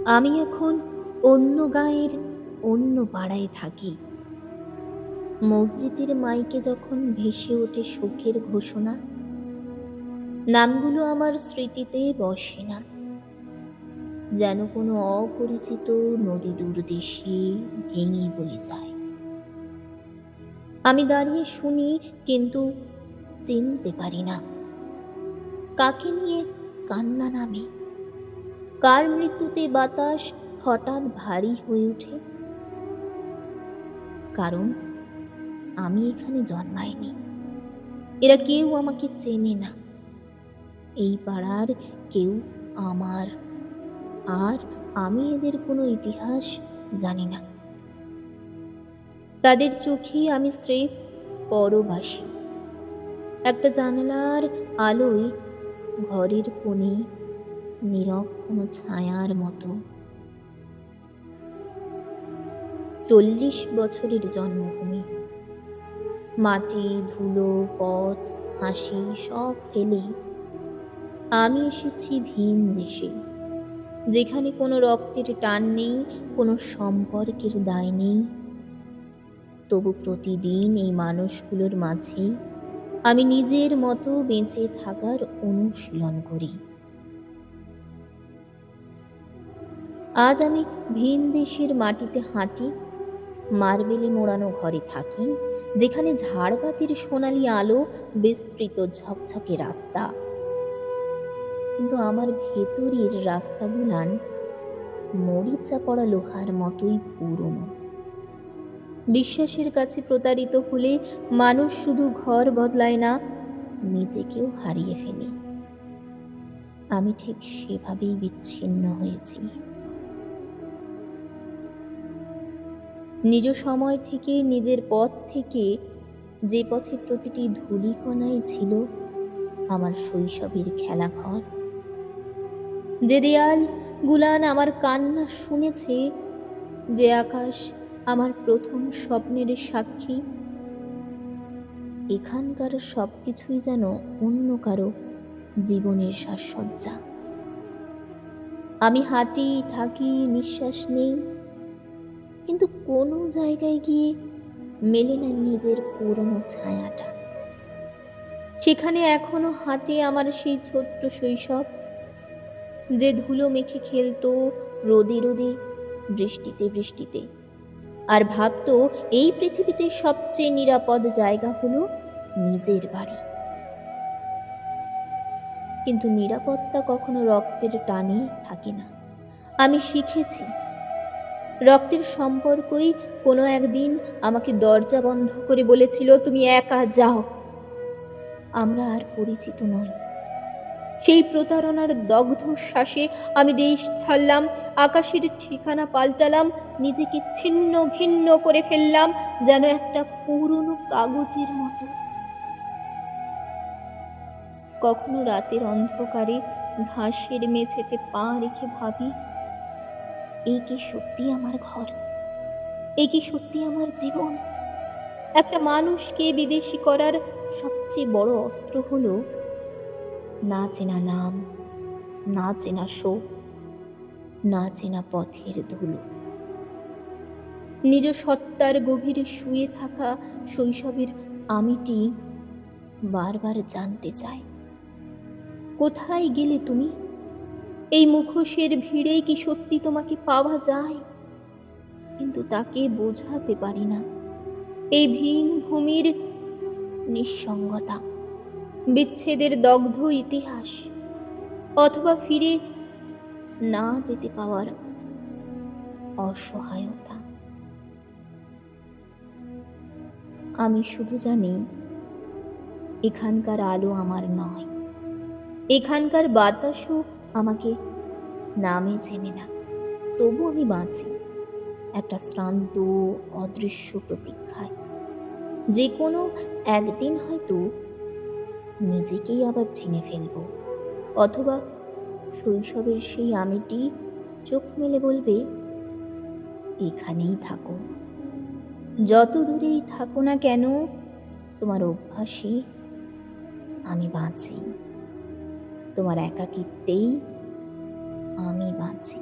আমি এখন অন্য গাঁয়ের অন্য পাড়ায় থাকি। মসজিদের মাইকে যখন ভেসে ওঠে শোকের ঘোষণা, নামগুলো আমার স্মৃতিতে বসে না। যেন কোনো অপরিচিত নদী দূরদেশে ভেঙে বয়ে যায়। আমি দাঁড়িয়ে শুনি, কিন্তু চিনতে পারি না কাকে নিয়ে কান্না নামে, কার মৃত্যুতে বাতাস হঠাৎ ভারী হয়ে ওঠে। কারণ আমি এখানে জন্মাইনি, এরা কেউ আমাকে চেনে না। এই পাড়ার কেউ আমার, আর আমি এদের কোনো ইতিহাস জানি না। তাদের চোখে আমি স্রেফ পরবাসী, একটা জানালার আলোয় ঘরের কোণে নীরব কোনো ছায়ার মতো। 40 বছরের জন্মভূমি, মাটি, ধুলো, পথ, হাসি সব ফেলে আমি এসেছি ভিন দেশে, যেখানে কোনো রক্তের টান নেই, কোনো সম্পর্কের দায় নেই। তবু প্রতিদিন এই মানুষগুলোর মাঝে আমি নিজের মতো বেঁচে থাকার অনুশীলন করি। আজ আমি ভিন দেশের মাটিতে হাঁটি, মার্বেলে মোড়ানো ঘরে থাকি, যেখানে ঝাড়বাতির সোনালি আলো, বিস্তৃত ঝকঝকে রাস্তা। কিন্তু আমার ভেতরের রাস্তাগুলান মরিচা পড়া লোহার মতোই পুরনো। বিশ্বাসের কাছে প্রতারিত হলে মানুষ শুধু ঘর বদলায় না, নিজেকেও হারিয়ে ফেলে। আমি ঠিক সেভাবেই বিচ্ছিন্ন হয়েছি। নিজ সময় থেকে, নিজের পথ থেকে, যে পথে প্রতিটি ধূলিকণাই ছিল আমার শৈশবের খেলাঘর, যে দেয়াল গুলান আমার কান্না শুনেছে, যে আকাশ আমার প্রথম স্বপ্নের সাক্ষী। এখানকার সবকিছুই যেন অন্য কারো জীবনের সাজসজ্জা। আমি হাঁটি, থাকি, নিঃশ্বাস নেই, কিন্তু কোনো জায়গায় গিয়ে মেলে না নিজের পুরনো ছায়াটা। সেখানে এখনো হাঁটে আমার সেই ছোট্ট শৈশব, যে ধুলো মেখে খেলতো রোদে রোদে, বৃষ্টিতে বৃষ্টিতে, আর ভাবতো এই পৃথিবীতে সবচেয়ে নিরাপদ জায়গা হলো নিজের বাড়ি। কিন্তু নিরাপত্তা কখনো রক্তের টানে থাকে না। আমি শিখেছি, রক্তের সম্পর্কই কোনো একদিন আমাকে দরজা বন্ধ করে বলেছিল, তুমি একা যাও, আমরা আর পরিচিত নই। সেই প্রতারণার দগ্ধ শ্বাসে আমি দেশ ছাড়লাম, আকাশের ঠিকানা পাল্টালাম, নিজেকে ছিন্ন ভিন্ন করে ফেললাম, যেন একটা পুরনো কাগজের মতো। কখনো রাতের অন্ধকারে ঘাসের মেঝেতে পা রেখে ভাবি, এই কি সত্যি আমার ঘর? এই কি সত্যি আমার জীবন? একটা মানুষকে বিদেশী করার সবচেয়ে বড় অস্ত্র হলো না চেনা নাম, না চেনা শোক, না চেনা পথের ধুলো। নিজ সত্তার গভীরে শুয়ে থাকা শৈশবের আমিটি বারবার জানতে চায়, কোথায় গেলে তুমি? এই মুখোশের ভিড়ে কি সত্যি তোমাকে পাওয়া যায়? কিন্তু তাকে বোঝাতে পারি না এই ভিন ভূমির নিঃসঙ্গতা, বিচ্ছেদের দগ্ধ ইতিহাস, অথবা ফিরে না যেতে পাওয়ার অসহায়তা। আমি শুধু জানি, এখানকার আলো আমার নয়, এখানকার বাতাসও আমাকে নামে চেনে না। তবু আমি বাঁচি একটা শ্রান্ত অদৃশ্য প্রতীক্ষায়, যে কোনো একদিন হয়তো নিজেকেই আবার চিনে ফেলবো, অথবা শৈশবের সেই আমিটি চোখ মেলে বলবে, এখানেই থাকো, যত দূরেই থাকো না কেন, তোমার অভ্যাসে আমি বাঁচি, তোমার একাকিত্বেই আমি বাঁচি।